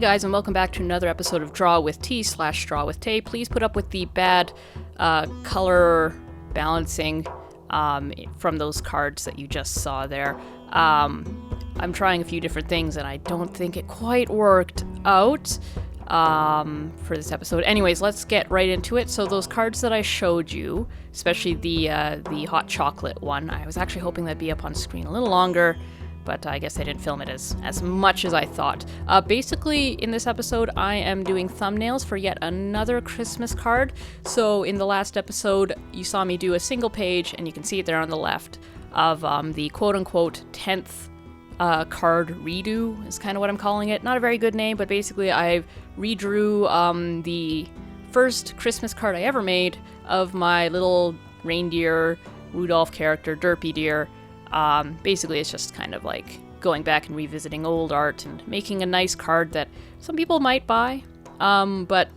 guys, and welcome back to another episode of Draw with T / Draw with Tay. Please put up with the bad color balancing from those cards that you just saw there. I'm trying a few different things, and I don't think it quite worked out for this episode. Anyways, let's get right into it. So those cards that I showed you, especially the hot chocolate one, I was actually hoping that'd be up on screen a little longer, but I guess I didn't film it as much as I thought. Basically, in this episode, I am doing thumbnails for yet another Christmas card. So in the last episode, you saw me do a single page, and you can see it there on the left, of the quote-unquote 10th card redo, is kind of what I'm calling it. Not a very good name, but basically I redrew the first Christmas card I ever made of my little reindeer Rudolph character, Derpydeer. Basically, it's just kind of like going back and revisiting old art and making a nice card that some people might buy. But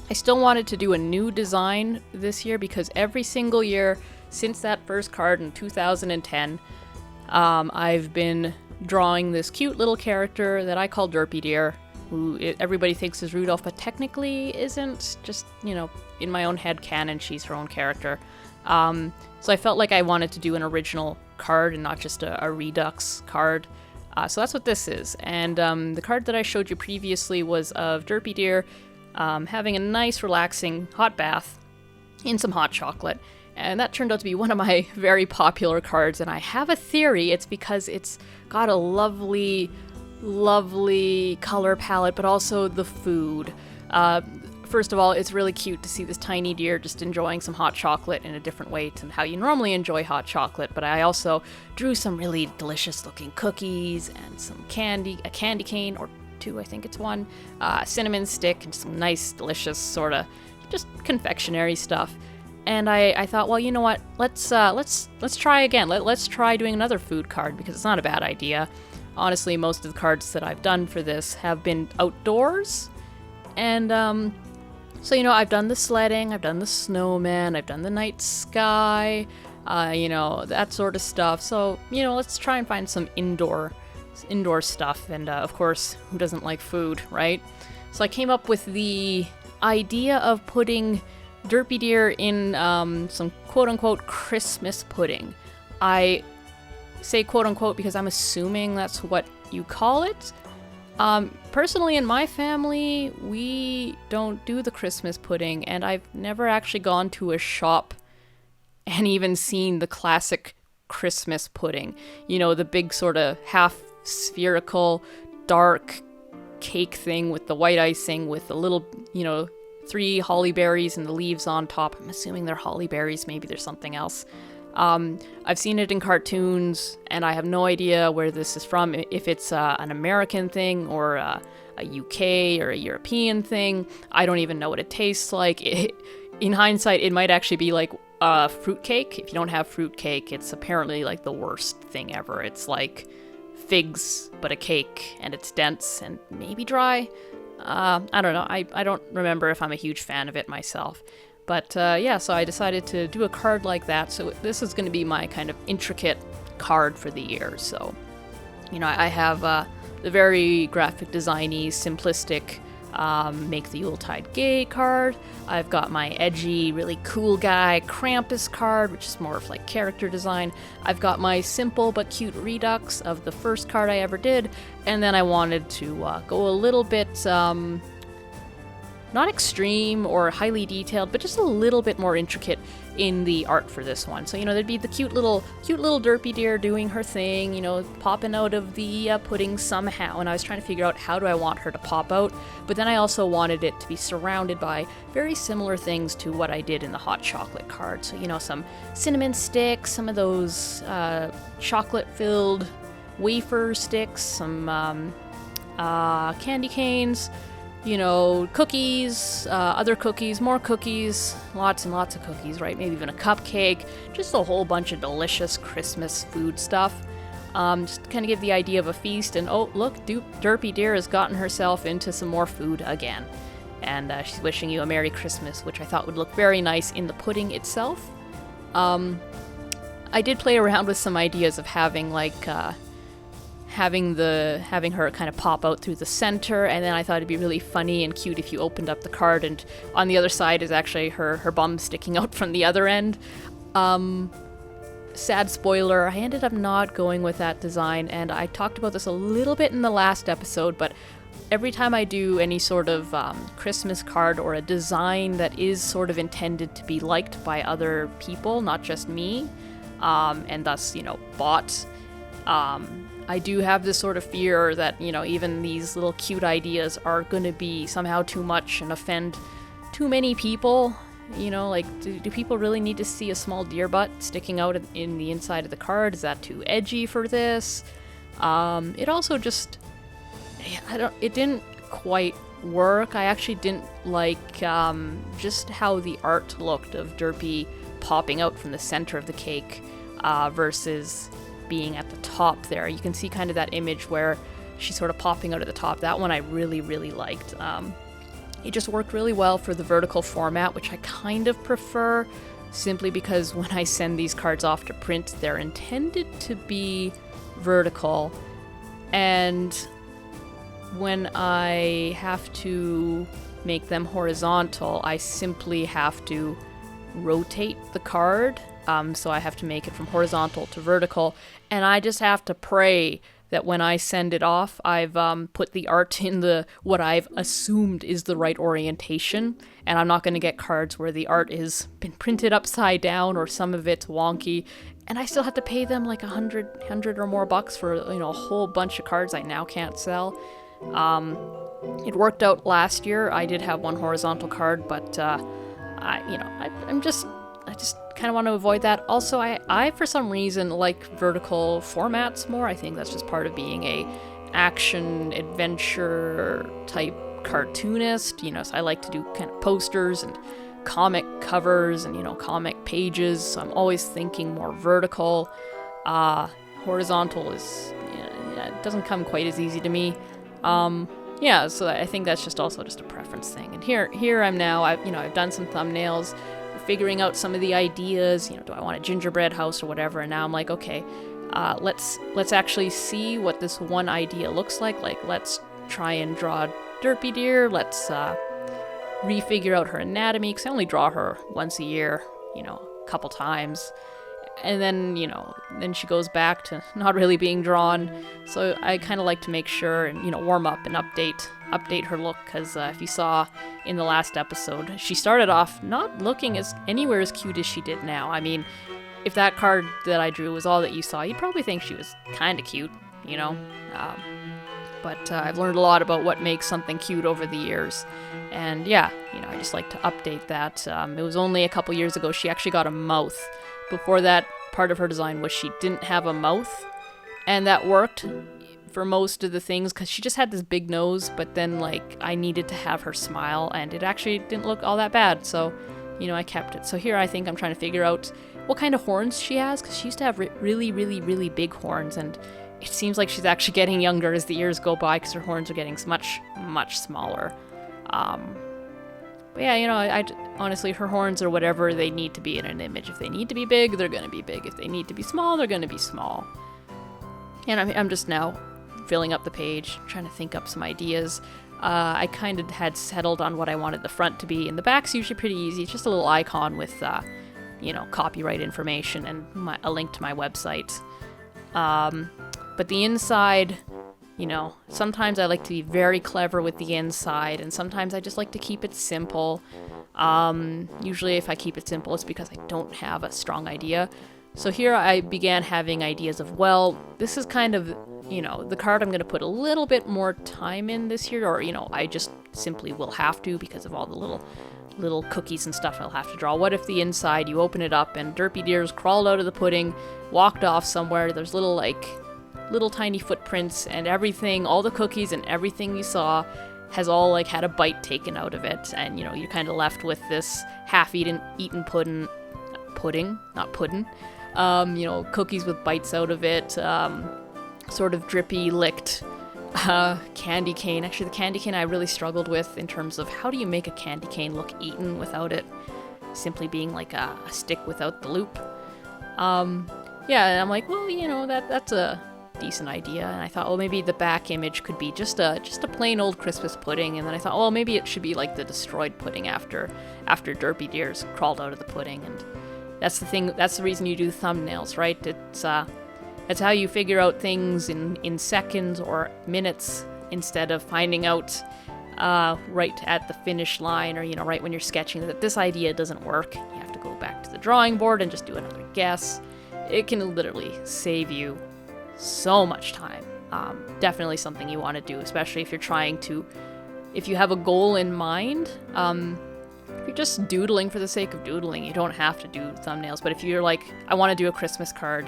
I still wanted to do a new design this year because every single year since that first card in 2010, I've been drawing this cute little character that I call Derpydeer, who everybody thinks is Rudolph, but technically isn't. Just, you know, in my own head canon, she's her own character. So I felt like I wanted to do an original card and not just a redux card. So that's what this is. And the card that I showed you previously was of Derpydeer having a nice, relaxing hot bath in some hot chocolate. And that turned out to be one of my very popular cards. And I have a theory. It's because it's got a lovely, lovely color palette, but also the food. First of all, it's really cute to see this tiny deer just enjoying some hot chocolate in a different way than how you normally enjoy hot chocolate. But I also drew some really delicious looking cookies and some candy, a candy cane, or two, I think it's one, cinnamon stick, and some nice, delicious sort of just confectionery stuff. And I thought, well, you know what? Let's try again. Let's try doing another food card because it's not a bad idea. Honestly, most of the cards that I've done for this have been outdoors, and so, you know, I've done the sledding, I've done the snowman, I've done the night sky, you know, that sort of stuff. So, you know, let's try and find some indoor stuff. And, of course, who doesn't like food, right? So I came up with the idea of putting Derpydeer in some quote-unquote Christmas pudding. I say quote-unquote because I'm assuming that's what you call it. Personally, in my family, we don't do the Christmas pudding, and I've never actually gone to a shop and even seen the classic Christmas pudding. You know, the big sort of half spherical, dark cake thing with the white icing with the little, you know, 3 holly berries and the leaves on top. I'm assuming they're holly berries, maybe there's something else. I've seen it in cartoons, and I have no idea where this is from, if it's an American thing or a UK or a European thing. I don't even know what it tastes like. In hindsight, it might actually be like fruitcake. If you don't have fruitcake, it's apparently like the worst thing ever. It's like figs, but a cake, and it's dense and maybe dry. I don't know. I don't remember if I'm a huge fan of it myself. But yeah, so I decided to do a card like that. So this is going to be my kind of intricate card for the year. So, you know, I have the very graphic designy, simplistic Make the Yuletide Gay card. I've got my edgy, really cool guy Krampus card, which is more of like character design. I've got my simple but cute redux of the first card I ever did. And then I wanted to go a little bit... not extreme or highly detailed, but just a little bit more intricate in the art for this one. So, you know, there'd be the cute little Derpydeer doing her thing, you know, popping out of the pudding somehow. And I was trying to figure out, how do I want her to pop out? But then I also wanted it to be surrounded by very similar things to what I did in the hot chocolate card. So, you know, some cinnamon sticks, some of those chocolate-filled wafer sticks, some candy canes, you know, cookies, other cookies, more cookies, lots and lots of cookies, right? Maybe even a cupcake, just a whole bunch of delicious Christmas food stuff. Just to kind of give the idea of a feast. And oh, look, Derpydeer has gotten herself into some more food again. And she's wishing you a Merry Christmas, which I thought would look very nice in the pudding itself. I did play around with some ideas of having like having her kind of pop out through the center, and then I thought it'd be really funny and cute if you opened up the card and on the other side is actually her bum sticking out from the other end. Sad spoiler, I ended up not going with that design, and I talked about this a little bit in the last episode, but every time I do any sort of Christmas card or a design that is sort of intended to be liked by other people, not just me, and thus, bought, I do have this sort of fear that, even these little cute ideas are going to be somehow too much and offend too many people. Do people really need to see a small deer butt sticking out in the inside of the card? Is that too edgy for this? It also just, it didn't quite work. I actually didn't like just how the art looked of Derpy popping out from the center of the cake versus being at the top there. You can see kind of that image where she's sort of popping out at the top. That one I really, really liked. It just worked really well for the vertical format, which I kind of prefer, simply because when I send these cards off to print, they're intended to be vertical, and when I have to make them horizontal, I simply have to rotate the card, so I have to make it from horizontal to vertical, and I just have to pray that when I send it off, I've put the art in what I've assumed is the right orientation, and I'm not going to get cards where the art has been printed upside down or some of it's wonky, and I still have to pay them like $100 or more bucks for a whole bunch of cards I now can't sell. It worked out last year. I did have one horizontal card, but I just kind of want to avoid that. Also, I for some reason like vertical formats more. I think that's just part of being a action adventure type cartoonist. So I like to do kind of posters and comic covers and comic pages. So I'm always thinking more vertical. Horizontal is it doesn't come quite as easy to me. So I think that's just also just a preference thing. And here I'm now. I've done some thumbnails, figuring out some of the ideas. Do I want a gingerbread house or whatever? And now I'm like, okay, let's actually see what this one idea looks like. Like, let's try and draw Derpydeer. Let's refigure out her anatomy, because I only draw her once a year, a couple times. And then, then she goes back to not really being drawn. So I kind of like to make sure and, warm up and update her look. Because if you saw in the last episode, she started off not looking anywhere as cute as she did now. I mean, if that card that I drew was all that you saw, you'd probably think she was kind of cute, But I've learned a lot about what makes something cute over the years. And I just like to update that. It was only a couple years ago she actually got a mouth. Before that, part of her design was she didn't have a mouth, and that worked for most of the things because she just had this big nose, but then I needed to have her smile, and it actually didn't look all that bad, so I kept it. So here I think I'm trying to figure out what kind of horns she has, because she used to have really, really, really big horns, and it seems like she's actually getting younger as the years go by because her horns are getting much, much smaller. But I honestly, her horns are whatever they need to be in an image. If they need to be big, they're going to be big. If they need to be small, they're going to be small. And I'm just now filling up the page, trying to think up some ideas. I kind of had settled on what I wanted the front to be, and the back's usually pretty easy. It's just a little icon with, copyright information and a link to my website. But the inside, sometimes I like to be very clever with the inside, and sometimes I just like to keep it simple. Usually if I keep it simple, it's because I don't have a strong idea. So here I began having ideas of, this is kind of, the card I'm going to put a little bit more time in this year, or, I just simply will have to because of all the little cookies and stuff I'll have to draw. What if the inside, you open it up and Derpydeer's crawled out of the pudding, walked off somewhere, there's little tiny footprints, and everything, all the cookies and everything you saw has all had a bite taken out of it, and you're kind of left with this half-eaten pudding, not puddin', cookies with bites out of it, sort of drippy, licked candy cane. Actually, the candy cane I really struggled with in terms of how do you make a candy cane look eaten without it simply being a stick without the loop. And I'm like, that's decent idea. And I thought, oh, maybe the back image could be just a plain old Christmas pudding. And then I thought, well, maybe it should be like the destroyed pudding after Derpydeer's crawled out of the pudding. And that's the thing. That's the reason you do thumbnails, right? It's how you figure out things in seconds or minutes instead of finding out right at the finish line, or right when you're sketching that this idea doesn't work. You have to go back to the drawing board and just do another guess. It can literally save you so much time. Definitely something you want to do, especially if you have a goal in mind. If you're just doodling for the sake of doodling, you don't have to do thumbnails. But if you're like, I want to do a Christmas card,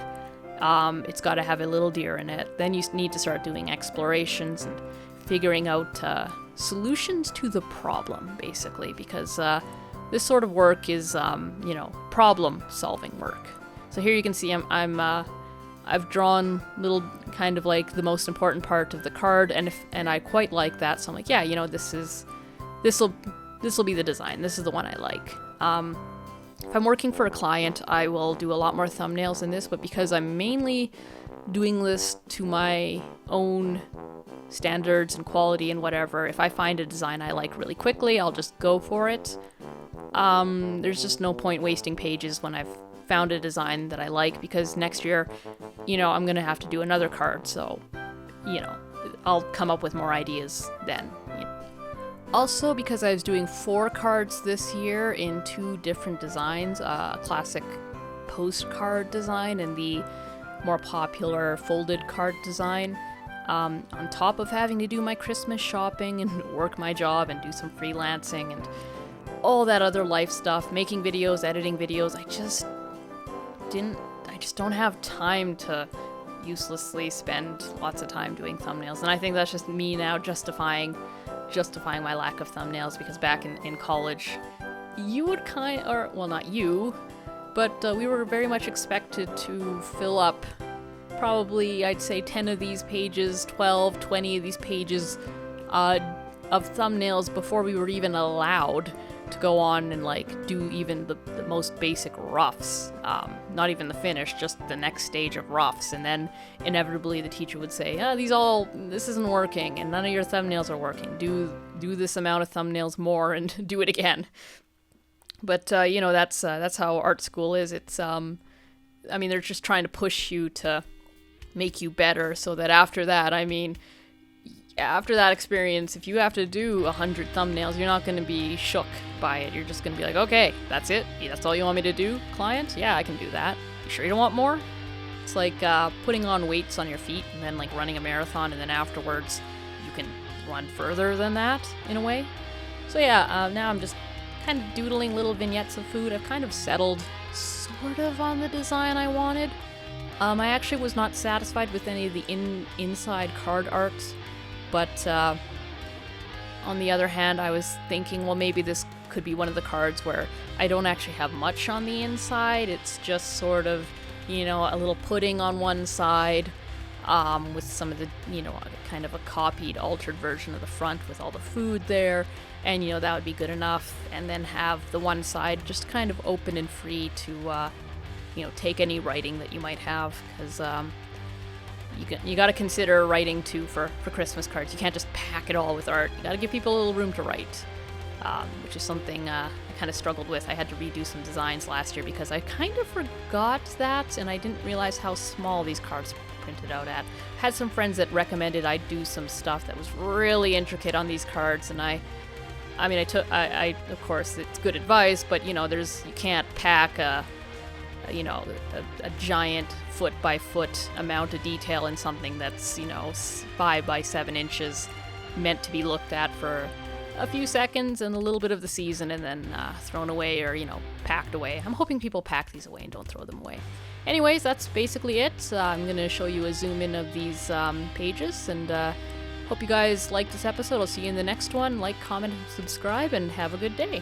it's got to have a little deer in it, then you need to start doing explorations and figuring out solutions to the problem, basically, because this sort of work is, problem-solving work. So here you can see I've drawn little kind of like the most important part of the card, and I quite like that. So I'm like, yeah, this will be the design. This is the one I like. If I'm working for a client, I will do a lot more thumbnails than this, but because I'm mainly doing this to my own standards and quality and whatever, if I find a design I like really quickly, I'll just go for it. There's just no point wasting pages when I've found a design that I like, because next year, I'm gonna have to do another card, so, I'll come up with more ideas then. Also, because I was doing 4 cards this year in 2 different designs, a classic postcard design and the more popular folded card design, on top of having to do my Christmas shopping and work my job and do some freelancing and all that other life stuff, making videos, editing videos, I just don't have time to uselessly spend lots of time doing thumbnails. And I think that's just me now justifying my lack of thumbnails, because back in college, you would not you, but we were very much expected to fill up probably, I'd say, 10 of these pages, 12, 20 of these pages of thumbnails before we were even allowed to go on and do even the most basic roughs. Not even the finish, just the next stage of roughs. And then inevitably the teacher would say, this isn't working and none of your thumbnails are working. Do this amount of thumbnails more and do it again. But that's how art school is. It's they're just trying to push you to make you better, so that after that experience, if you have to do 100 thumbnails, you're not going to be shook by it. You're just going to be like, okay, that's it? That's all you want me to do, client? Yeah, I can do that. You sure you don't want more? It's like putting on weights on your feet and then running a marathon, and then afterwards you can run further than that, in a way. So yeah, now I'm just kind of doodling little vignettes of food. I've kind of settled sort of on the design I wanted. I actually was not satisfied with any of the inside card arts, but on the other hand, I was thinking, well, maybe this could be one of the cards where I don't actually have much on the inside. It's just sort of, a little pudding on one side, with some of the, kind of a copied, altered version of the front with all the food there, and, that would be good enough. And then have the one side just kind of open and free to, take any writing that you might have, because you got to consider writing too for Christmas cards. You can't just pack it all with art. You got to give people a little room to write, which is something I kind of struggled with. I had to redo some designs last year because I kind of forgot that, and I didn't realize how small these cards printed out at. I had some friends that recommended I do some stuff that was really intricate on these cards, and I of course, it's good advice, but you can't pack a giant foot by foot amount of detail in something that's 5 by 7 inches, meant to be looked at for a few seconds and a little bit of the season, and then thrown away or packed away. I'm hoping people pack these away and don't throw them away. Anyways, that's basically it. I'm gonna show you a zoom in of these pages, and hope you guys liked this episode. I'll see you in the next one. Like, comment, and subscribe, and have a good day.